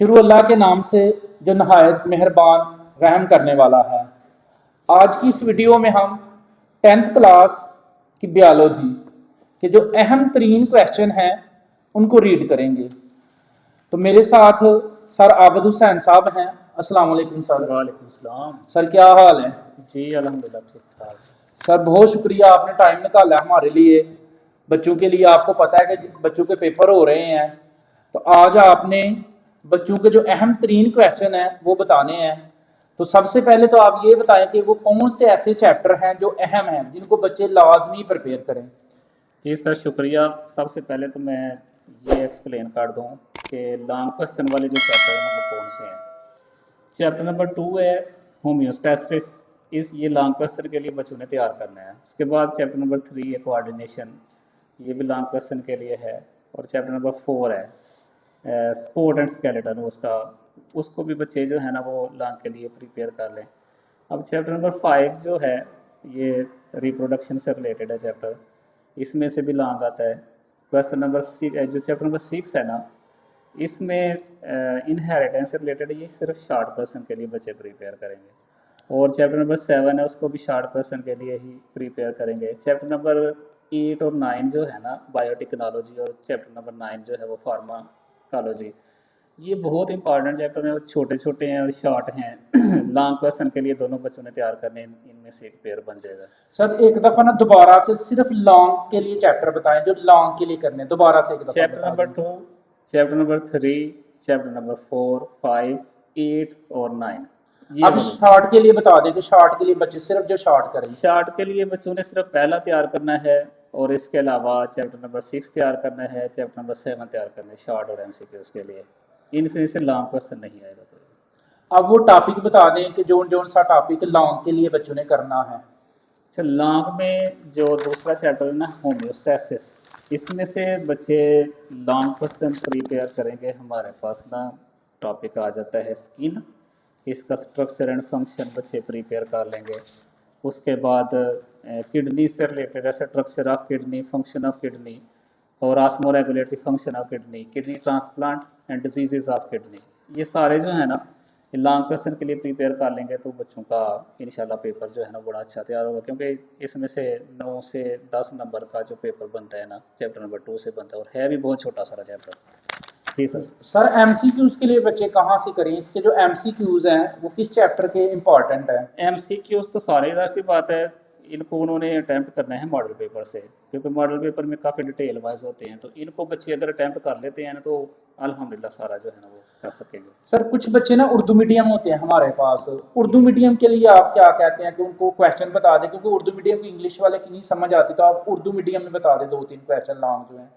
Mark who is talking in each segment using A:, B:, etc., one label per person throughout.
A: शुरू अल्लाह के नाम से जो नहायत मेहरबान रहम करने वाला है। आज की इस वीडियो में हम 10th क्लास की बायोलॉजी के जो अहम तरीन क्वेश्चन हैं उनको रीड करेंगे। तो मेरे साथ सर आबिद हुसैन साहब हैं। अस्सलाम वालेकुम सर।
B: वालेकुम सलाम।
A: सर क्या हाल है?
B: जी अल्हम्दुलिल्लाह ठीक ठाक।
A: सर बहुत शुक्रिया, आपने टाइम निकाला हमारे लिए, बच्चों के लिए। आपको पता है कि बच्चों के पेपर हो रहे हैं, तो आज आपने बच्चों के जो अहम तरीन क्वेश्चन हैं वो बताने हैं। तो सबसे पहले तो आप ये बताएं कि वो कौन से ऐसे चैप्टर हैं जो अहम हैं जिनको बच्चे लाजमी प्रिपेयर करें।
B: जी सर शुक्रिया। सबसे पहले तो मैं ये एक्सप्लेन कर दूं कि लॉन्ग क्वेश्चन वाले जो चैप्टर हैं वो कौन से हैं। चैप्टर नंबर 2 है होम्योस्टैसिस। ये लॉन्ग क्वेश्चन के लिए बच्चों ने तैयार करना है। उसके बाद चैप्टर नंबर 3 है कोऑर्डिनेशन, ये भी लॉन्ग क्वेश्चन के लिए है। और चैप्टर नंबर 4 है स्पोर्ट एंड स्केलेटन, उसको भी बच्चे जो है ना वो लॉन्ग के लिए प्रिपेयर कर लें। अब चैप्टर नंबर 5 जो है ये रिप्रोडक्शन से रिलेटेड है चैप्टर, इसमें से भी लॉन्ग आता है। क्वेश्चन नंबर 6 जो चैप्टर नंबर 6 है ना, इसमें इनहेरिटेंस से रिलेटेड, ये सिर्फ शॉर्ट क्वेश्चन के लिए बच्चे प्रिपेयर करेंगे। और चैप्टर नंबर 7 है उसको भी शॉर्ट क्वेश्चन के लिए ही प्रिपेयर करेंगे। चैप्टर नंबर 8 और 9 जो है ना बायोटेक्नोलॉजी, और चैप्टर नंबर 9 जो है वो फार्माकोलॉजी, ये बहुत इंपॉर्टेंट चैप्टर हैं और छोटे छोटे हैं और शॉर्ट हैं। लॉन्ग क्वेश्चन के लिए दोनों बच्चों ने तैयार करने, इनमें से एक पेयर बन जाएगा।
A: सर एक दफा ना दोबारा से सिर्फ लॉन्ग के लिए चैप्टर बताएं जो लॉन्ग के लिए करने, दोबारा से एक दफा
B: chapter number 2, chapter number 3, chapter number 4, 5, 8 और 9।
A: अब शॉर्ट के लिए बता दें कि शॉर्ट के लिए बच्चे सिर्फ जो शॉर्ट करें।
B: शॉर्ट के लिए बच्चों ने सिर्फ पहला तैयार करना है, और इसके अलावा चैप्टर नंबर 6 तैयार करना है, चैप्टर नंबर 7 तैयार करना है शॉर्ट और एमसीक्यूज के लिए। इनफिन से लॉन्ग क्वेश्चन नहीं आएगा।
A: अब वो टॉपिक बता दें कि जोन जोन सा टॉपिक लॉन्ग के लिए बच्चों ने करना है।
B: अच्छा, लॉन्ग में जो दूसरा चैप्टर है ना होम्योस्टैसिस, इसमें से बच्चे लॉन्ग क्वेश्चन प्रिपेयर करेंगे। हमारे पास ना टॉपिक आ जाता है स्किन, इसका स्ट्रक्चर एंड फंक्शन बच्चे प्रिपेयर कर लेंगे। उसके बाद किडनी से रिलेटेड है structure of kidney, function of kidney, और osmoregulatory function of kidney, kidney transplant and diseases of kidney. ये सारे जो है ना लॉन्ग क्वेश्चन के लिए प्रिपेयर कर लेंगे तो बच्चों का इंशाल्लाह पेपर जो है ना बड़ा अच्छा तैयार होगा, क्योंकि इसमें से 9 से 10 नंबर का जो पेपर बनता है ना चैप्टर नंबर 2 से बनता है, और है भी बहुत छोटा सारा चैप्टर। जी सर।
A: सर एमसीक्यूज के लिए बच्चे कहाँ से करें? इसके जो एमसीक्यूज हैं वो किस चैप्टर के इंपॉर्टेंट हैं?
B: एमसीक्यूज तो सारे इधर सी बात है, इनको उन्होंने अटैम्प्ट करना है मॉडल पेपर से, क्योंकि मॉडल पेपर में काफ़ी डिटेल वाइज होते हैं। तो इनको बच्चे अगर अटैम्प्ट कर लेते हैं ना तो अल्हम्दुलिल्लाह सारा जो है ना वो कर सकेंगे।
A: सर कुछ बच्चे ना उर्दू मीडियम होते हैं हमारे पास, उर्दू मीडियम के लिए आप क्या कहते हैं कि उनको क्वेश्चन बता दें, क्योंकि उर्दू मीडियम की इंग्लिश वाले की नहीं समझ आती, तो आप उर्दू मीडियम में बता दें 2-3 क्वेश्चन लॉन्ग जो हैं।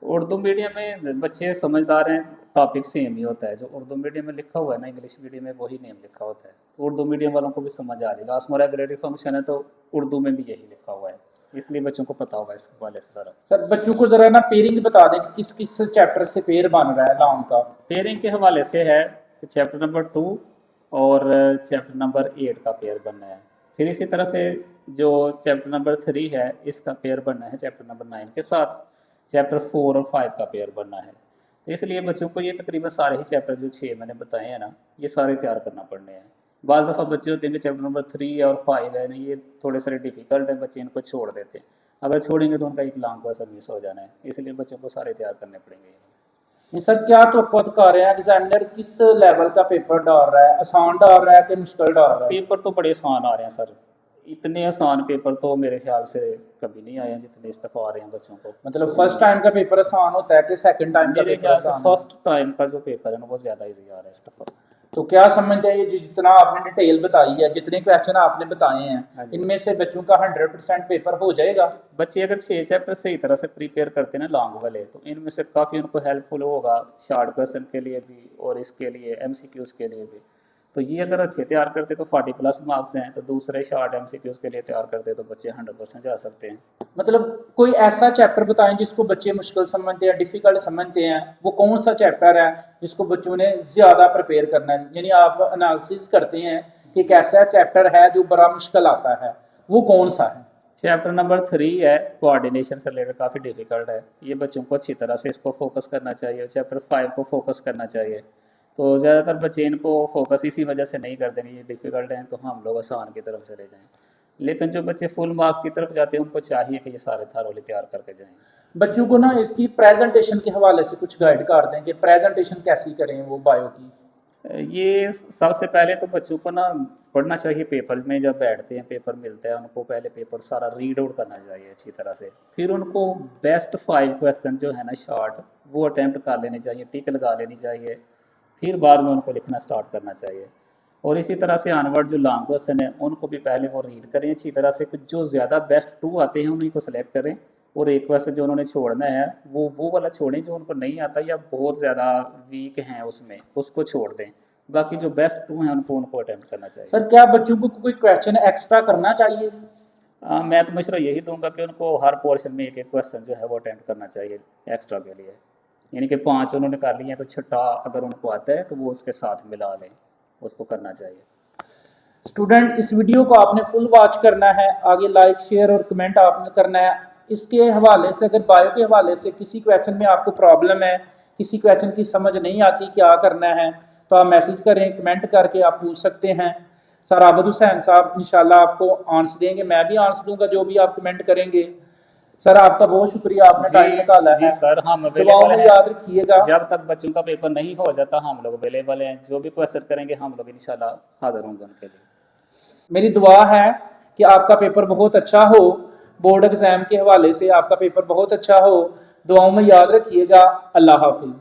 B: उर्दू मीडियम में बच्चे समझदार हैं, टॉपिक सेम ही होता है। जो उर्दू मीडियम में लिखा हुआ है ना इंग्लिश मीडियम में वही नेम लिखा होता है, उर्दू मीडियम वालों को भी समझ आ जाएगा। ऑस्मोरेगुलेटरी फंक्शन है तो उर्दू में भी यही लिखा हुआ है, इसलिए बच्चों को पता होगा इस हवाले से सारा।
A: सर बच्चों को जरा ना पेयरिंग बता दें कि किस किस चैप्टर से पेयर बन रहा है लॉन्ग का।
B: पेयरिंग के हवाले से है कि चैप्टर नंबर 2 और चैप्टर नंबर 8 का पेयर बनना है। फिर इसी तरह से जो चैप्टर नंबर 3 है इसका पेयर बनना है चैप्टर नंबर 9 के साथ। चैप्टर 4 और 5 का पेयर बनना है। तो इसलिए बच्चों को ये तकरीबन सारे ही चैप्टर जो 6 मैंने बताए हैं ना ये सारे तैयार करना पड़ने हैं। बाज़ दफ़ा बच्चे होते हैं कि चैप्टर नंबर 3 और 5 है ना ये थोड़े सारे डिफिकल्ट है, बच्चे इनको छोड़ देते हैं। अगर छोड़ेंगे तो उनका एक लॉन्ग क्वेश्चन मिस हो जाना है, इसलिए बच्चों को सारे तैयार करने पड़ेंगे।
A: सर क्या तो कर रहे हैं एग्जामिनर किस लेवल का पेपर डाल रहा है, आसान डाल रहा है कि मुश्किल डाल रहा है?
B: पेपर तो बड़े आसान आ रहे हैं सर, इतने आसान पेपर तो मेरे ख्याल से कभी नहीं आए हैं जितने इस दफ़ा आ रहे हैं बच्चों को।
A: मतलब फर्स्ट टाइम का पेपर आसान होता है कि सेकंड टाइम का
B: मेरे
A: पेपर
B: ख्याल से
A: आसान?
B: फर्स्ट टाइम का जो पेपर है ना वो ज़्यादा इजी आ रहा है इस दफ़ा।
A: तो क्या समझते हैं ये जितना आपने डिटेल बताई है, जितने क्वेश्चन आपने बताए हैं, इनमें से बच्चों का 100% पेपर हो जाएगा?
B: बच्चे अगर 6 चैप्टर सही तरह से प्रिपेयर करते हैं ना लॉन्ग वाले तो इनमें से काफ़ी उनको हेल्पफुल होगा शॉर्ट क्वेश्चन के लिए भी और इसके लिए एमसीक्यूज के लिए भी। तो ये अगर अच्छे तैयार करते तो 40+ मार्क्स हैं, तो दूसरे शॉर्ट एमसीक्यूज के लिए तैयार करते तो बच्चे 100% जा सकते हैं।
A: मतलब कोई ऐसा चैप्टर बताएं जिसको बच्चे मुश्किल समझते हैं, डिफिकल्ट समझते हैं, वो कौन सा चैप्टर है जिसको बच्चों ने ज़्यादा प्रिपेयर करना है? यानी आप एनालिसिस करते हैं कि एक ऐसा चैप्टर है जो बड़ा मुश्किल आता है, वो कौन सा है?
B: चैप्टर नंबर 3 है कोऑर्डिनेशन से रिलेटेड, काफ़ी डिफिकल्ट है, ये बच्चों को अच्छी तरह से इसको फोकस करना चाहिए। चैप्टर 5 को फोकस करना चाहिए। तो ज़्यादातर बच्चे इनको फोकस इसी वजह से नहीं करते कि ये डिफ़िकल्ट हैं तो हम लोग आसान की तरफ चले जाएँ। लेकिन जो बच्चे फुल मार्क्स की तरफ जाते हैं उनको चाहिए कि ये सारे थारोली तैयार करके जाएँ।
A: बच्चों को ना इसकी प्रेजेंटेशन के हवाले से कुछ गाइड कर दें कि प्रेजेंटेशन कैसी करें वो बायो की।
B: ये सबसे पहले तो बच्चों को ना पढ़ना चाहिए पेपर में, जब बैठते हैं पेपर मिलता है उनको पहले पेपर सारा रीड आउट करना चाहिए अच्छी तरह से। फिर उनको बेस्ट 5 क्वेश्चन जो है ना शॉर्ट वो अटैम्प्ट कर लेने चाहिए, टिक लगा लेनी चाहिए, फिर बाद में उनको लिखना स्टार्ट करना चाहिए। और इसी तरह से ऑनवर्ड जो लॉन्ग क्वेश्चन है उनको भी पहले वो रीड करें अच्छी तरह से, कुछ जो ज़्यादा बेस्ट 2 आते हैं उन्हीं को सेलेक्ट करें, और एक क्वेश्चन जो उन्होंने छोड़ना है वो वाला छोड़ें जो उनको नहीं आता या बहुत ज़्यादा वीक हैं उसमें, उसको छोड़ दें। बाकी जो बेस्ट 2 हैं उनको अटेम्प्ट करना चाहिए।
A: सर क्या बच्चों को कोई क्वेश्चन एक्स्ट्रा करना चाहिए?
B: मैं तो मशवरा यही दूंगा कि उनको हर पोर्शन में एक एक क्वेश्चन जो है वो अटेम्प्ट करना चाहिए एक्स्ट्रा के लिए। यानी कि 5 उन्होंने कर लिए हैं तो छठा अगर उनको आता है तो वो उसके साथ मिला लें, उसको करना चाहिए।
A: स्टूडेंट इस वीडियो को आपने फुल वॉच करना है, आगे लाइक शेयर और कमेंट आपने करना है। इसके हवाले से अगर बायो के हवाले से किसी क्वेश्चन में आपको प्रॉब्लम है, किसी क्वेश्चन की समझ नहीं आती क्या करना है, तो आप मैसेज करें, कमेंट करके आप पूछ सकते हैं। सर आबद हुसैन साहब इंशाल्लाह आपको आंसर देंगे, मैं भी आंसर दूंगा जो भी आप कमेंट करेंगे। सर आपका बहुत शुक्रिया, आपने टाइम निकाला है।
B: सर हम
A: दुआओं में याद रखिएगा।
B: जब तक बच्चों का पेपर नहीं हो जाता हम लोग अवेलेबल हैं, जो भी क्वेश्चन करेंगे हम लोग इंशाल्लाह हाजिर होंगे उनके लिए।
A: मेरी दुआ है कि आपका पेपर बहुत अच्छा हो, बोर्ड एग्जाम के हवाले से आपका पेपर बहुत अच्छा हो। दुआओं में याद रखिएगा। अल्लाह हाफिज।